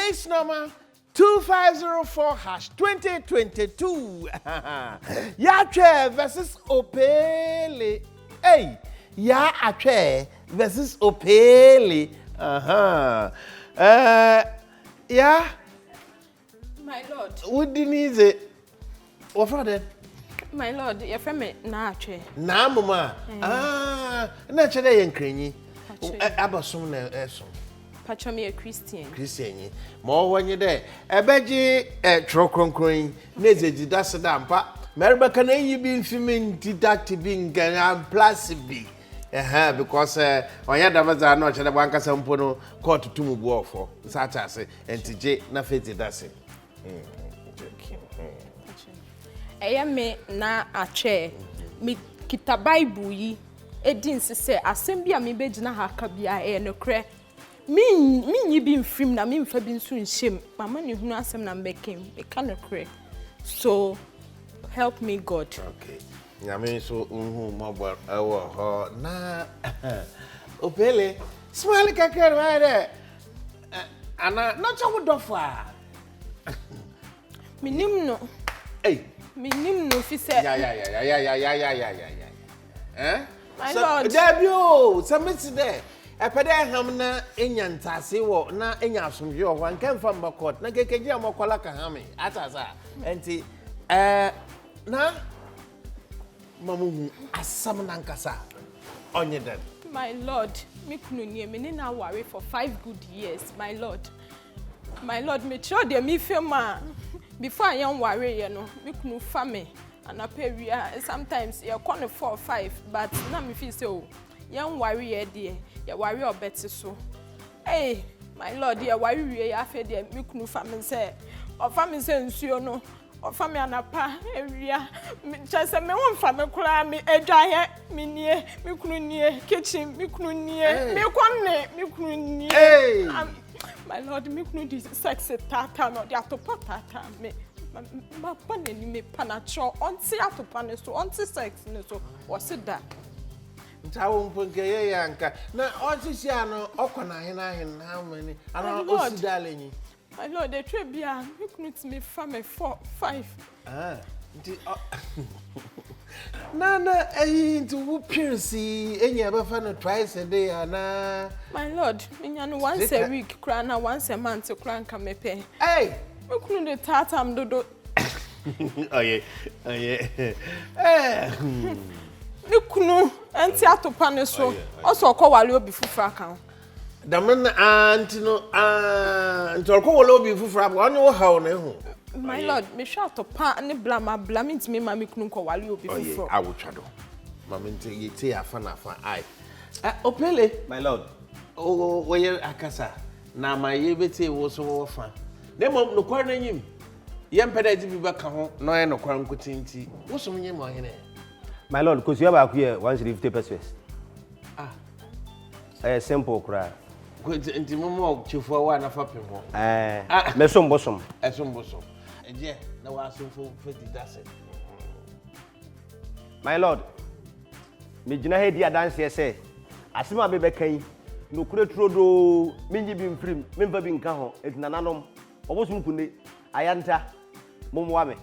case number 2504/2022. Yatwe versus Opele. Hey, ya atwe versus Opele. Yeah. My lord. What do you need? What for that? My lord, your friend na atwe. Na mama. Na chede yen krenyi. Abasom na eso. Pacho me a Christian. Christian. Mo wonye de ebeji tro kronkron na ezeji daseda mpa. Meribeka na yi bi mfimi deduct bi ngana plus bi. Because onya damaza na chede banka sampo no court tumu bu ofo. Sacha ase entije na fete dase. Me na atwe. Me kita Bible yi edin se asem bia me begina ha ka bia no kre. Me nyi bi mfrim na me mfa bi nso nhyem mama ne hunu asem na mbekem e ka no kre. So help me God. Okay. Nyame so mobile ho na Opele smile kakere wa de ana no chawo dofa. Minim no. Hey. Minim no fi se. Yeah. My so, lord. Debio, samisi de. Epede ham na enya ntase wo na enya asomdwe wo wan kan fa mbakot na kekeji amokola ka hame atasa enti na mamu asam na nkasa onye den. My lord, me kunu nie me ni na worry for 5 good years, my lord. My lord, me sure de me fema before I am worry you know, me kunu fa me and appear sometimes you call 4 or 5 but na me feel so young worry here dear. You worry or better so. Hey, my lord, you worry we are fed there. Me kunu family say, or family say nsuo no, or family anapa area. Just me one family kura me edwa me nie, me kunu nie kitchen, me kunu nie, me kwanne, me kunu nie. Hey, my lord, me kunu this sexy tata no, dia topa tata me. Ma panne ni me panacho, onti atopa ne so, onti sex ne so, what's that? Ntawo mponke ye yanka na otisi ano okona hin how many ana osidale. My lord, the trip bia me couldn't me from 4 5. Nana into who piercy enya be fa no twice a day ana. My lord, me no once a week cry na once a month cry can me pay. Hey, me couldn't the tatam dodo. Oh yeah. Me kunu enti atopa ne so oso kwale obi fufura kan da man anti no ntol kwale obi fufura ba onye wo hawo na ehu. My lord, me sha atopa ne blame ntimi ma me kunu kwale obi fufura awotwado mama nti yete afa na afa ai Opele my lord we akasa na ma ye beti wo so wo fa dem no kwar na nyim yempeda di bi baka ho no ye no kwar nkotinti wo so nyim mo hene. My lord, because you have here 150 pesos. Simple cry. Nti momo chefo wa na fapem ho. Mesom bosom. Esom bosom. Eje na wa asomfo feti dase. My lord, me gina he dia dance here say. Asima be be kan no kure trodo minyi bi mfrim, memfa bi nka ho. Etinananom obosum kune ayanta momwa me.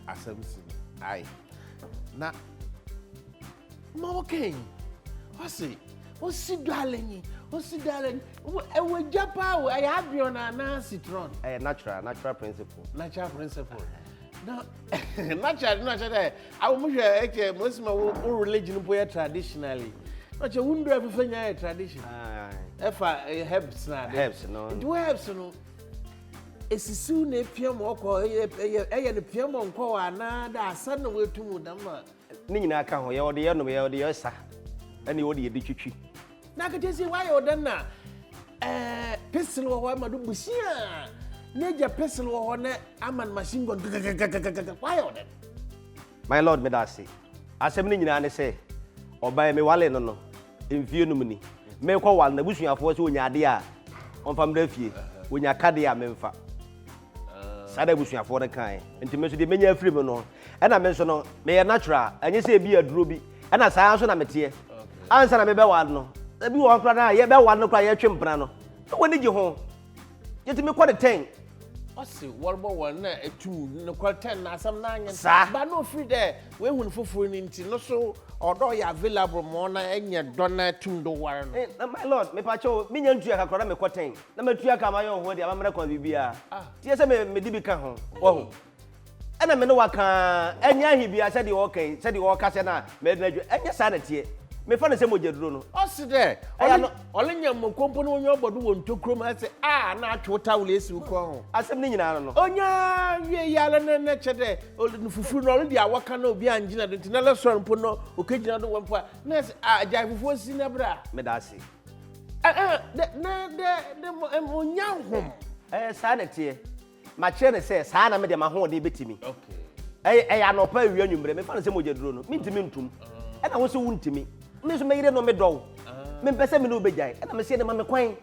Asamsi ai na ma okay wasi darling e we japa we I have you na citron natural principle now natural I will move here most my religion boy traditionally not you wouldn't have fanya tradition herbs no do herbs no esisu na piamo okọ eye ne piamo nko ana da asa na wetumu dama ni nyina aka ho ye ode ye no ye ode ye sa ani ode ye ditwitwi na ka tesi why odan na pestle wo ma do busia neja pestle wo na aman machine gun why odan. My lord me da say asem ni nyina ne say oban me wale no emfie no muni me kwa wal na busuafo se onya ade a onfam da fie onya kade a memfa sada busuafo de kan enti me so de menya afiri me no e na me so no me natural anye se bi aduro bi e na saa so na mete ansa na me be wal no Ebi wo kra na ye be wa no kra ye twempena no. Woni gi ho. Yetimi kwa de 10. Osi warbo one na etu no kwa 10 na asam na anya. Ba no free there. We hun foforo ni nti no so odo ya available mo na enye do na tum do war no. My lord, me pa cho me nya ntua kakra na me kwa 10. Na matua ka ma yo ho de amamre kwa bibia. Tie se me di bi ka ho. Wo. Ana me no waka enya hibia se de wo kan, se de wo ka se na me na enya sa na tie. Me fa na se mojeduro no. Osi there. Olenya mo kompo no onyo obodo wo ntokrom ase na atwo tawle esi uko ho. Asem ni nyina no. Onya wie yale na chede olu fufu no olu dia waka na obi angina do ntina le so mpo no okegina do wampo na ajai fufu osi na bra. Me da ase. De onya hom. Sa na tie. Ma kire ne se sa na me de ma ho de betimi. Okay. Anopa awie nwumre me fa na se mojeduro no. Me ntimi ntum. Na wo se wo ntimi. Me so me yire no me dɔw me pese me no begyae na me se de ma me kwan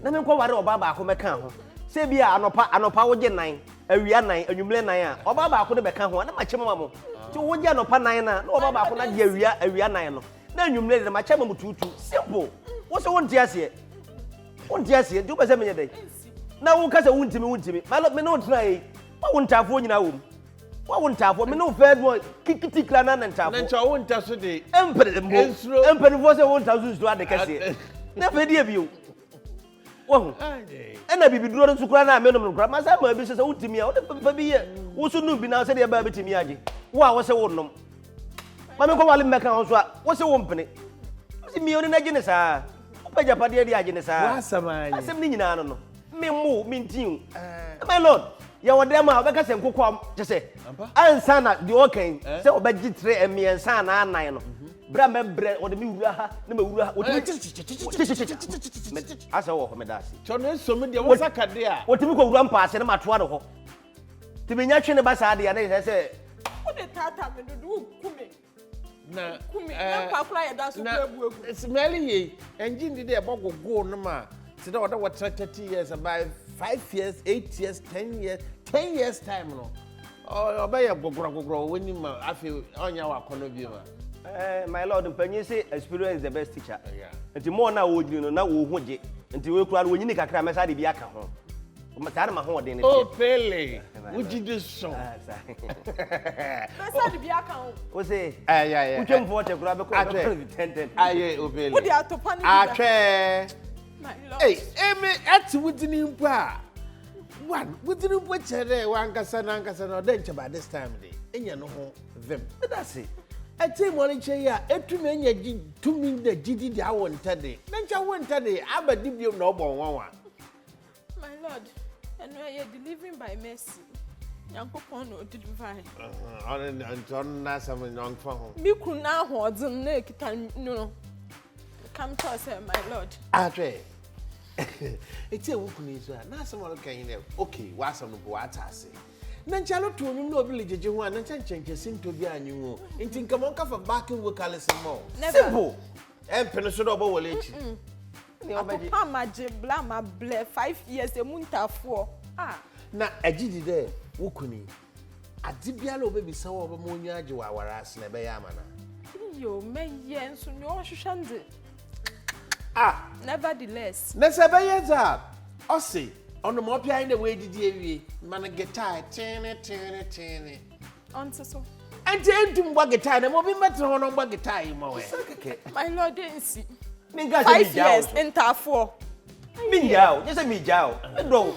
na me nkɔ ware oba ba ko meka ho se bia anopa wo gye nan awia nan anwumle nan a oba ba ko de beka ho na ma kyema mo ti wo gye anopa nan na oba ba ko na gye awia nan no na anwumle de ma kyema mo tutu simple wo se wo ntiase du pese me nye dai na wo kasa wo ntimi me no tena yi wo ntafo nyina wo wa wontafo me no fed one kikiti kra na ntafo na ncha wontaso de empere fo se wontaso su ade kase na fe die bio wo na bibiduro no sukura na me no kra ma sa ma bi se wotimi a wo de fa bi ye wo su nu bi na se de ba bitimi age wo a wo se wonnom ma me ko wale mmeka ho so a wo se wo mpene wo se mi oni na gine sa wo pa japade de age ne sa wa samanya asem ni nyina no me mo me ntin my lord ya wode ma obeka se nkokom je se ansa na de okan se obeji 3 emiensa na anan no bra me bre wode mi wura ha na me wura wode asa wo me dasi to no so me de wo sakade a wotimi ko wura mpa ase na matoa no ho timi nya twe ne ba sa de ya na se wode tata me do kume na na pa kula ya da so ebu smelly ye engine de e bogogo no ma se da what 30 years about 5 years 8 years 10 years time no obey gogoro woni ma afi onya wa kono bi ma my lord mpanyi say experience is the best teacher nti mo na wo giri no na wo hoje nti we kura wo nyini kakra mesa de bi aka ho sa na ma ho de ne oh pele wuji de so mesa de bi aka ho wo say yeah utwem fo te kura be ko 10 aye o pele wo de atopa ni atwe hey eme ati wudini mpa one wudini mpa chere wankasa na odenche by this time dey enya no ho them that's it ati mo ni che ya etumi enya gi tumi de gidi di awonta de na ncha wonta de abadi biom na obon wanwa my lord and we are delivering by mercy yankopon no deliver on na some young ho mi kuna ho odin na ekita no come to us my lord atwe eti ewukuni so na asem all kan yin okay wa asem no bo atase na nchalo to onum na obi lejeje ho na nchenchenche sinto bi anyu ho nti nkamo nka fa backing vocalism mo simple empene so do obo wole echi ni obaji amaje bla ma ble 5 years emuntafo na agidi de wukuni adibiala obebi sawo obo mo onyu age wa awara ase na be ya amana yo men ye nso ni o hwehwande nevertheless na se be ye za o se ono mo pia inde we didi ewie man guitar tene onto so ante entum gba guitar na mo bi metre ho no gba guitar yi mo we my lord densi minga se mi jawo 5 years intafo mi jawo je se mi jawo do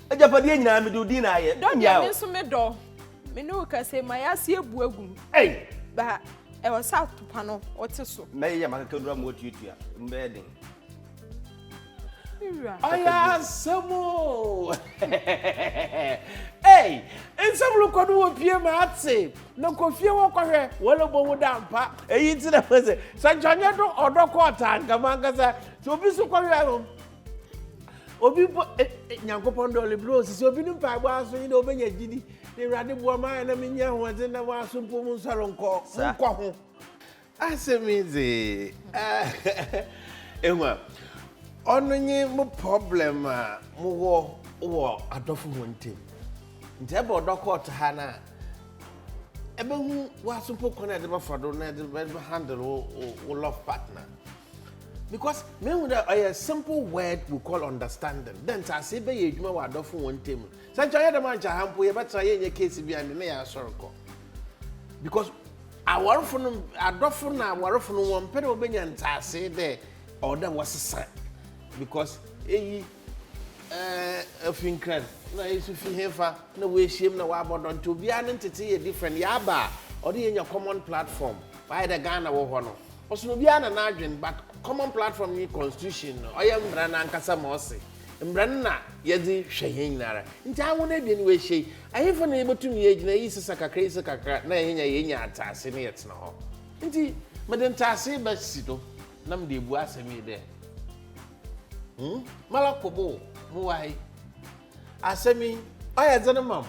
ajapade nyina me do di na ye do ya me so me do me no ka se my ase ebu agum ba e was out to pano ote so me ya maka dura mo tutua mbedin aya samo hey ensabulu kodu opie ma ate no kofie wo kwahwe wole bo wuda mpa eyi ti na pese sanjanya do Odo Court angama sa so obi so kwahwe obi nyankopon do le bro si obi nu pa gbo aso yin obenya gidi ni rade bo ma na menya ho ade na wa so mpo mu nsaro nko ho asemize enwa onye mo problem a mo wo adofo hontem nte be Odo Court ha na ebe hu wa so mpo kona de ba fado na de ba handle wo love partner Because me a simple word we call understanding. Then I say be you ma wa dofo won tem. Say try the man cha hampo ye betra ye nye case bi and na ya soroko. Because awarfo no adofo na awarfo no won pede obenya ntase there or them was set. Because eyi afinkran na yesu fi hefa na we hiem na wa bodon to bia ne tete ye different ya ba or the your common platform by the Ghana wo ho no. Also no bia na adwen but common platform ni constitution no oyam mbra na nkasa ma ose mbra na ye di hwe nara nti awon na bia ni we hye ayefo na ebotum ye gina yi sisa kakra na ye nya atase ne yetna ho nti meden tase ba sido na mde ebu asemi de malakobo muwai asemi oya zana mam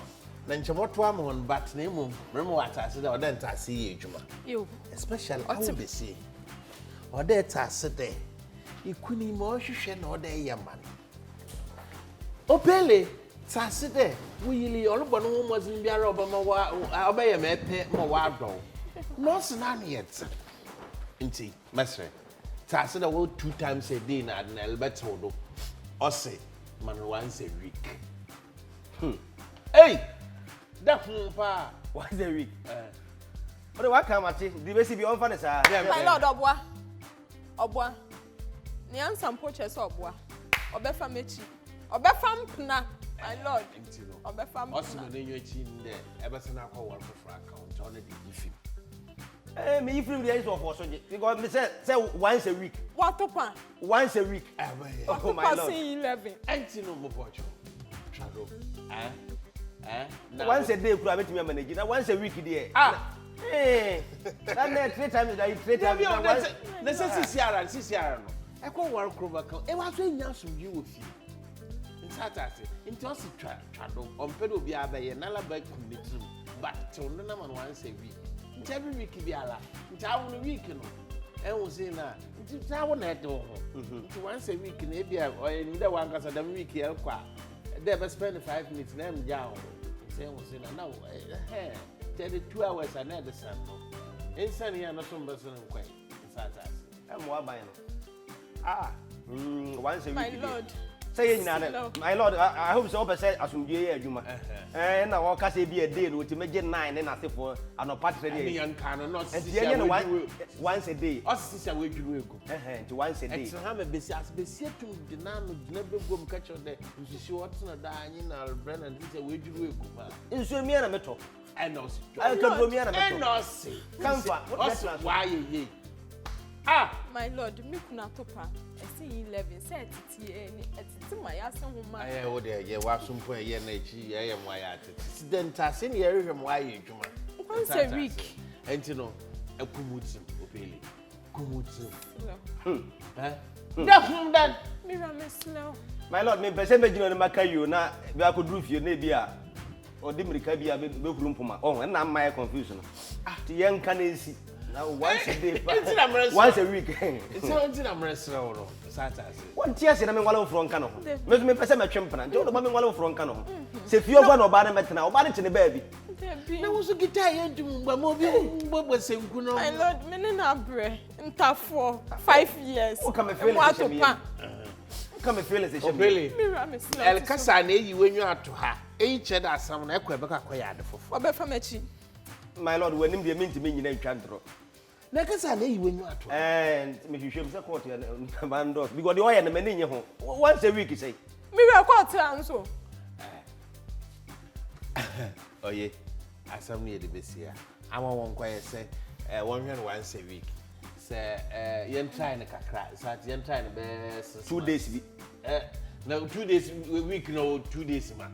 na nchemoto am hon but na emum mremo atase da oda ntase ye adwuma especially how be see oda tase de ikuni mo hwehwe na oda ye man opele tase de wuyili olobo no mo zin biara obama wa obaye mepe mo wa adwo no se na ne yet nti masre tase de wo 2 times a day na na elbeto do ose man once a week hey that pa once a week but what come at the best be on furnace my lord obwa ni answer poche so obwa obefa mechi obefa mpna my lord obefa mpna ose no nyo chi nde ebese na akwa war for account on the gift me if you is of so because me say once a week what opa once a week oh my lord 11 anti no mo pocho trado once a day kura betimi manage na once a week there that net 3 times that 3 times once na CCR no e ko war kroba kan e wa so nya somji wo fi nsatase nti o si trado ompedo obi abaye na la ba community but till no na man once a week nti every week bi ala nti awon week no e wo say na nti tawo na edo ho nti once a week na e bia o ni da wan kasa dam week e kwa they be spend 5 minutes na em ja ho say wo say na now 2 hours and the sun no insane here no so mbeso nkwan nsatase e mo aban no once a week my lord say my lord I hope so say asumdie ye adwuma na wo ka say bi a day no ti meje 9 na sefo anopatre dey yan kan no once a day osisi we dwuru ego nti once a day it's ha me besi atum dina no dina begom ka cho de nsisi wotna da anyi na brand say we dwuru ego ma nso mi na meto enosi I can do me na meto enosi kamfa why ye my lord me kuna topa esi 11 set ti etiti ma ya se ho ma wo de ye wa sumpo ye na echi ye mo ya atiti then ase ne ye rehwe mo aye adwuma once a week enti no akumutim opele kumutim that mira me slow my lord me pese megino ne makayo na bi akoduru fie na bi a odi mirika bi a be hulu mpoma na my confusion ti ye nka na esi once a day once a week it's only na mresra wo no satase what tears na me ngwala ofro nka no ho me pese metwe mpana nti wo me ngwala ofro nka no ho se fie ogwa na oba na metena oba ne chene baabi na wo so guitar ye dum gba mo bi gbogbo senku no my lord me na bre nta for 5 years o come feel it se really mira me slow el kasa na eyi wenyu ato ha eyi che da asam na ekwa be ka koya ade fofo obefa mechi my lord wenim de minti me nyina ntwa ntro na kasa na eyi wenyu ato me hwehwem se court ya bando because the oil na mani nye ho once a week say mira court anso oye asam ne de besia ama won kwaye se won hwe once a week se yen try na kakra sat yen try na be 2 days bi na 2 days week no 2 days ma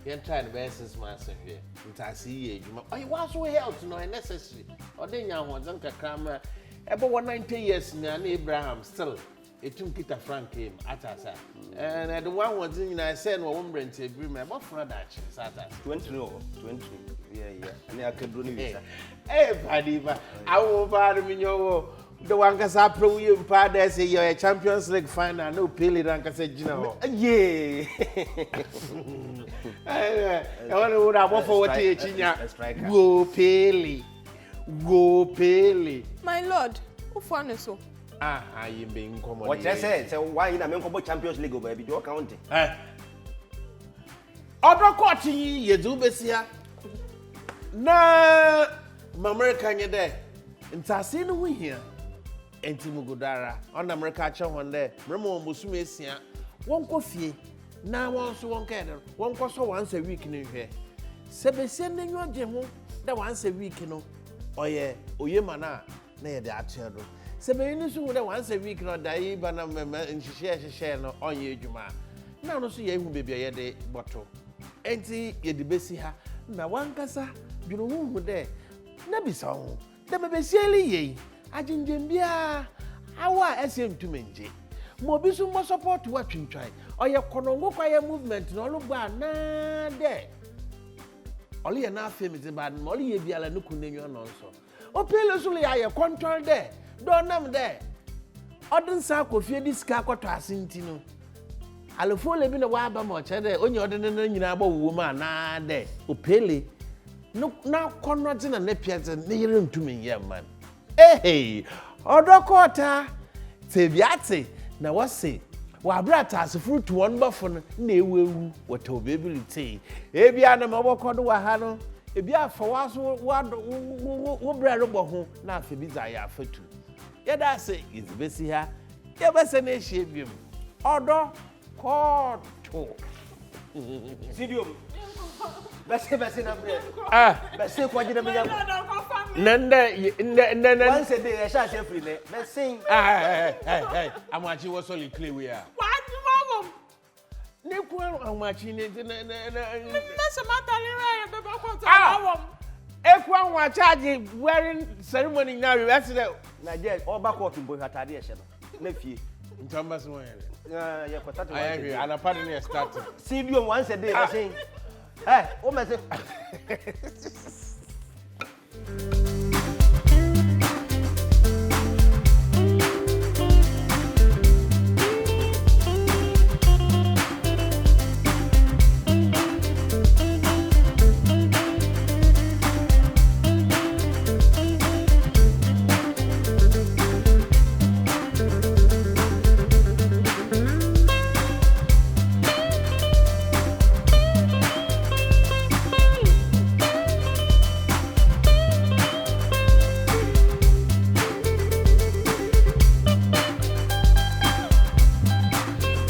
yen try na be 6 months here ntasi ye adwuma oye wa so health no necessary odenya ho zan kakra ma ebe 190 years na Abraham still etum Peter Frank came atasa and the one was in I said no one brand agreement about for that sata 20 yeah and I can do visa buddy ba awo ba mi nyowo the one kasa pro you pa there say your Champions League final no pele ran kasa gina ho yeah I want to go for what you chinya go pele my lord ufo ane so You being common. What I said, so why in a Champions League over your county? Odo Court ye do besia. Na America nye there. Ntase no hu hia. Enti mugudara. On America cha hon there. Mremo mosum esia. Won ko fie. Na won so won ka there. Won ko so once a week ni hwe. Sebesia nenyo je ho da once a week no. Oye mana na ye de achedo. Sebe ni so da once a week no dai bana nhihye no onye adwuma. Na no so ye hu bebia ye de bottle. Enti ye de besi ha na wankasa dwunu hu de na bisa ho da bebesieli ye aginjem bia awa esem tumenje mo bi so mo support wa twintwan oye konongo kwaye movement no lo gba na de oli ye na afem ti bad mo oli ye biala no kunenyo no nso o pele so le ye control de do nam de odin sa kofie di ska kwato asinti no alofo le bi na wa ba mo che de onye odin na nyina agba wuwo ma na de o pele no na kono ti na piete ne yire ntumi ye man Odo Court tebiate na wase wa brata asefuru to won bafo no na ewewu wata obability ebia na mabokodo wa ha no ebia fa waso wo brero bo ho na afa bi za ya afatu yeda se izbesi ha yebese na ehie biem Odo Court Sidium Bese na bre bese kwa jina me yango nende once a day I shall say free ne bese amachi wo solid clay we are What mom? ne ku amachi ne Mese matali ra bebe kwanta mom. Eku anwa charge wearing ceremony now yesterday Nigeria Oba Court mbo hatade ehye no na fie ntamba so yen ya kwata to I agree and apart ne start Sidium once a day bese o me say